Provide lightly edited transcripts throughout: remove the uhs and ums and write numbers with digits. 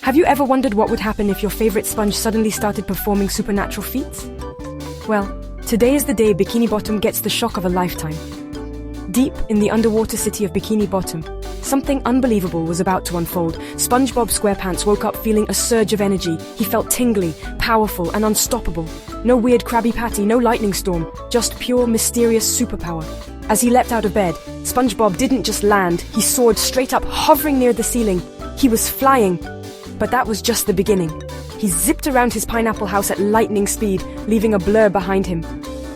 Have you ever wondered what would happen if your favorite sponge suddenly started performing supernatural feats? Well, today is the day Bikini Bottom gets the shock of a lifetime. Deep in the underwater city of Bikini Bottom, something unbelievable was about to unfold. SpongeBob SquarePants woke up feeling a surge of energy. He felt tingly, powerful, and unstoppable. No weird Krabby Patty, no lightning storm, just pure, mysterious superpower. As he leapt out of bed, SpongeBob didn't just land, he soared straight up, hovering near the ceiling. He was flying. But that was just the beginning. He zipped around his pineapple house at lightning speed, leaving a blur behind him.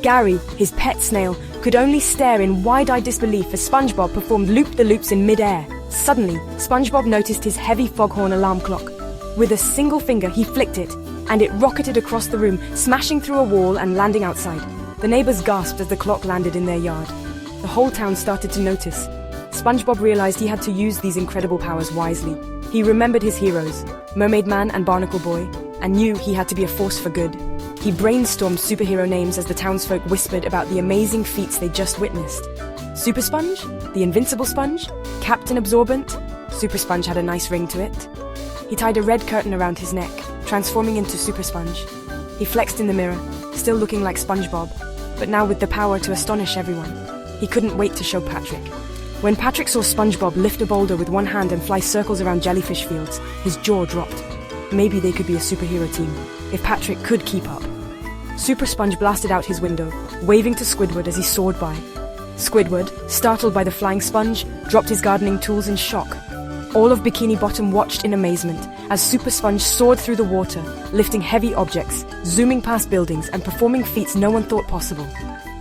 Gary, his pet snail, could only stare in wide-eyed disbelief as SpongeBob performed loop-the-loops in mid-air. Suddenly, SpongeBob noticed his heavy foghorn alarm clock. With a single finger, he flicked it, and it rocketed across the room, smashing through a wall and landing outside. The neighbors gasped as the clock landed in their yard. The whole town started to notice. SpongeBob realized he had to use these incredible powers wisely. He remembered his heroes, Mermaid Man and Barnacle Boy, and knew he had to be a force for good. He brainstormed superhero names as the townsfolk whispered about the amazing feats they just witnessed. Super Sponge? The Invincible Sponge? Captain Absorbent? Super Sponge had a nice ring to it. He tied a red curtain around his neck, transforming into Super Sponge. He flexed in the mirror, still looking like SpongeBob, but now with the power to astonish everyone. He couldn't wait to show Patrick. When Patrick saw SpongeBob lift a boulder with one hand and fly circles around jellyfish fields, his jaw dropped. Maybe they could be a superhero team, if Patrick could keep up. Super Sponge blasted out his window, waving to Squidward as he soared by. Squidward, startled by the flying sponge, dropped his gardening tools in shock. All of Bikini Bottom watched in amazement as Super Sponge soared through the water, lifting heavy objects, zooming past buildings, and performing feats no one thought possible.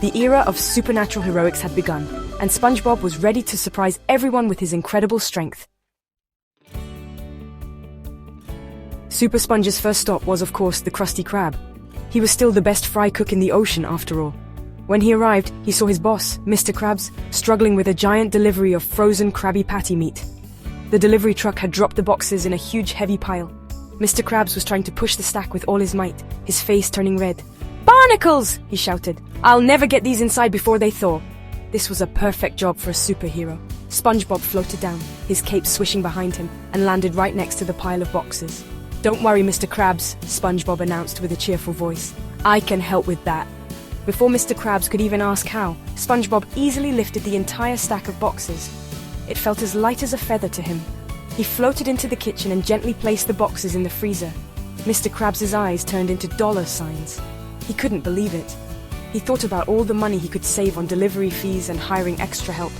The era of supernatural heroics had begun, and SpongeBob was ready to surprise everyone with his incredible strength. Super Sponge's first stop was, of course, the Krusty Krab. He was still the best fry cook in the ocean, after all. When he arrived, he saw his boss, Mr. Krabs, struggling with a giant delivery of frozen Krabby Patty meat. The delivery truck had dropped the boxes in a huge, heavy pile. Mr. Krabs was trying to push the stack with all his might, his face turning red. "Barnacles!" he shouted. "I'll never get these inside before they thaw." This was a perfect job for a superhero. SpongeBob floated down, his cape swishing behind him, and landed right next to the pile of boxes. "Don't worry, Mr. Krabs," SpongeBob announced with a cheerful voice. "I can help with that." Before Mr. Krabs could even ask how, SpongeBob easily lifted the entire stack of boxes. It felt as light as a feather to him. He floated into the kitchen and gently placed the boxes in the freezer. Mr. Krabs' eyes turned into dollar signs. He couldn't believe it. He thought about all the money he could save on delivery fees and hiring extra help.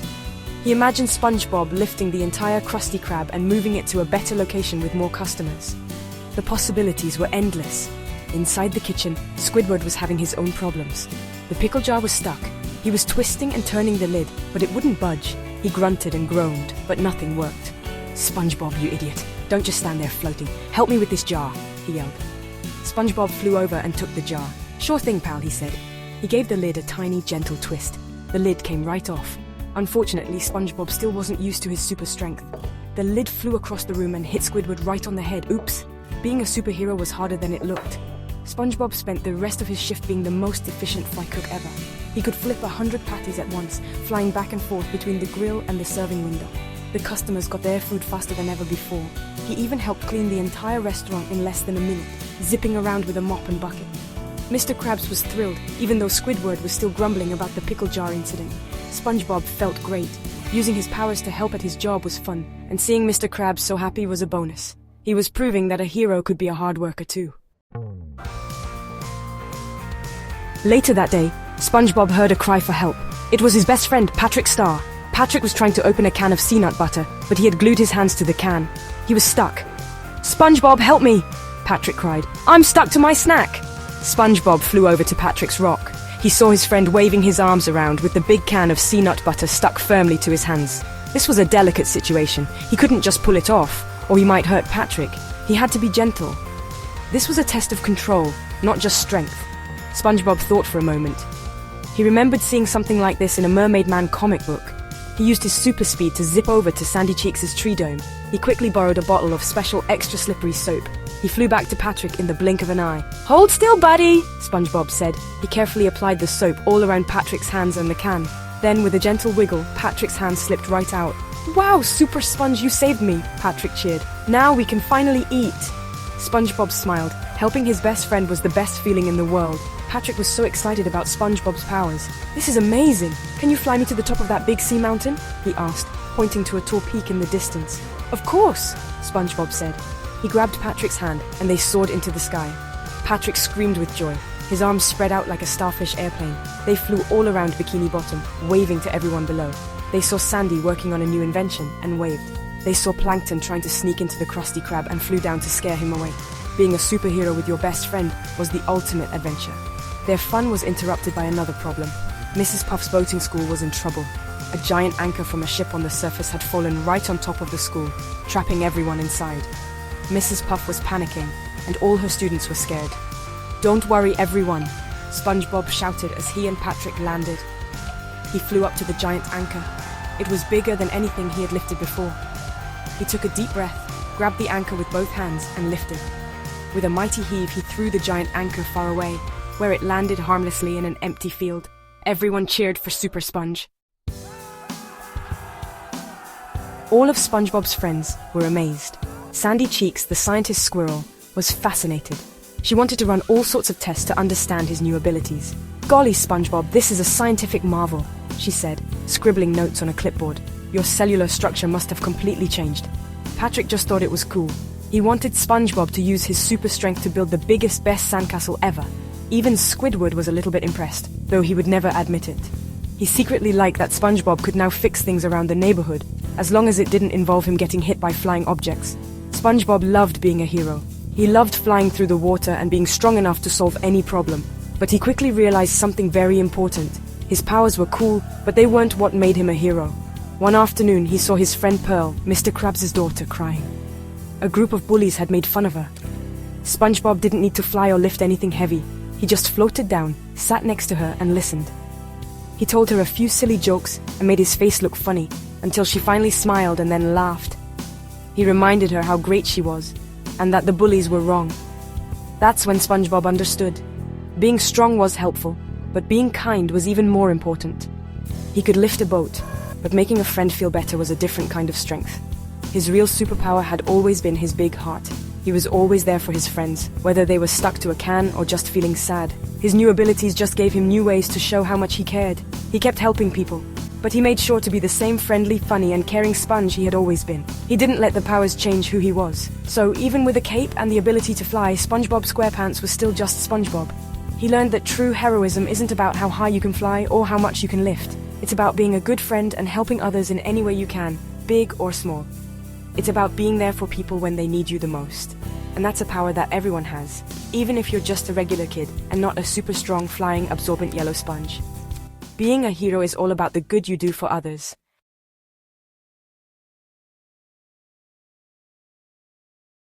He imagined SpongeBob lifting the entire Krusty Krab and moving it to a better location with more customers. The possibilities were endless. Inside the kitchen, Squidward was having his own problems. The pickle jar was stuck. He was twisting and turning the lid, but it wouldn't budge. He grunted and groaned, but nothing worked. "SpongeBob, you idiot. Don't just stand there floating. Help me with this jar," he yelled. SpongeBob flew over and took the jar. "Sure thing, pal," he said. He gave the lid a tiny, gentle twist. The lid came right off. Unfortunately, SpongeBob still wasn't used to his super strength. The lid flew across the room and hit Squidward right on the head. Oops. Being a superhero was harder than it looked. SpongeBob spent the rest of his shift being the most efficient fry cook ever. He could flip 100 patties at once, flying back and forth between the grill and the serving window. The customers got their food faster than ever before. He even helped clean the entire restaurant in less than a minute, zipping around with a mop and bucket. Mr. Krabs was thrilled, even though Squidward was still grumbling about the pickle jar incident. SpongeBob felt great. Using his powers to help at his job was fun, and seeing Mr. Krabs so happy was a bonus. He was proving that a hero could be a hard worker too. Later that day, SpongeBob heard a cry for help. It was his best friend, Patrick Star. Patrick was trying to open a can of peanut butter, but he had glued his hands to the can. He was stuck. "SpongeBob, help me!" Patrick cried. "I'm stuck to my snack!" SpongeBob flew over to Patrick's rock. He saw his friend waving his arms around with the big can of peanut butter stuck firmly to his hands. This was a delicate situation. He couldn't just pull it off, or he might hurt Patrick. He had to be gentle. This was a test of control, not just strength. SpongeBob thought for a moment. He remembered seeing something like this in a Mermaid Man comic book. He used his super speed to zip over to Sandy Cheeks' tree dome. He quickly borrowed a bottle of special extra slippery soap. He flew back to Patrick in the blink of an eye. "Hold still, buddy," SpongeBob said. He carefully applied the soap all around Patrick's hands and the can. Then, with a gentle wiggle, Patrick's hand slipped right out. Wow, Super Sponge, you saved me, Patrick cheered. Now we can finally eat. SpongeBob smiled. Helping his best friend was the best feeling in the world. Patrick was so excited about SpongeBob's powers. This is amazing. Can you fly me to the top of that big sea mountain? He asked, pointing to a tall peak in the distance. Of course, SpongeBob said. He grabbed Patrick's hand and they soared into the sky. Patrick screamed with joy. His arms spread out like a starfish airplane. They flew all around Bikini Bottom, waving to everyone below. They saw Sandy working on a new invention and waved. They saw Plankton trying to sneak into the Krusty Krab and flew down to scare him away. Being a superhero with your best friend was the ultimate adventure. Their fun was interrupted by another problem. Mrs. Puff's boating school was in trouble. A giant anchor from a ship on the surface had fallen right on top of the school, trapping everyone inside. Mrs. Puff was panicking, and all her students were scared. "Don't worry, everyone," SpongeBob shouted as he and Patrick landed. He flew up to the giant anchor. It was bigger than anything he had lifted before. He took a deep breath, grabbed the anchor with both hands, and lifted. With a mighty heave, he threw the giant anchor far away, where it landed harmlessly in an empty field. Everyone cheered for Super Sponge. All of SpongeBob's friends were amazed. Sandy Cheeks, the scientist squirrel, was fascinated. She wanted to run all sorts of tests to understand his new abilities. "Golly, SpongeBob, this is a scientific marvel," she said, scribbling notes on a clipboard. "Your cellular structure must have completely changed." Patrick just thought it was cool. He wanted SpongeBob to use his super strength to build the biggest, best sandcastle ever. Even Squidward was a little bit impressed, though he would never admit it. He secretly liked that SpongeBob could now fix things around the neighborhood, as long as it didn't involve him getting hit by flying objects. SpongeBob loved being a hero. He loved flying through the water and being strong enough to solve any problem. But he quickly realized something very important. His powers were cool, but they weren't what made him a hero. One afternoon, he saw his friend Pearl, Mr. Krabs' daughter, crying. A group of bullies had made fun of her. SpongeBob didn't need to fly or lift anything heavy. He just floated down, sat next to her, and listened. He told her a few silly jokes and made his face look funny, until she finally smiled and then laughed. He reminded her how great she was, and that the bullies were wrong. That's when SpongeBob understood. Being strong was helpful, but being kind was even more important. He could lift a boat, but making a friend feel better was a different kind of strength. His real superpower had always been his big heart. He was always there for his friends, whether they were stuck to a can or just feeling sad. His new abilities just gave him new ways to show how much he cared. He kept helping people, but he made sure to be the same friendly, funny, and caring sponge he had always been. He didn't let the powers change who he was. So even with a cape and the ability to fly, SpongeBob SquarePants was still just SpongeBob. He learned that true heroism isn't about how high you can fly or how much you can lift. It's about being a good friend and helping others in any way you can, big or small. It's about being there for people when they need you the most. And that's a power that everyone has, even if you're just a regular kid and not a super strong, flying, absorbent yellow sponge. Being a hero is all about the good you do for others.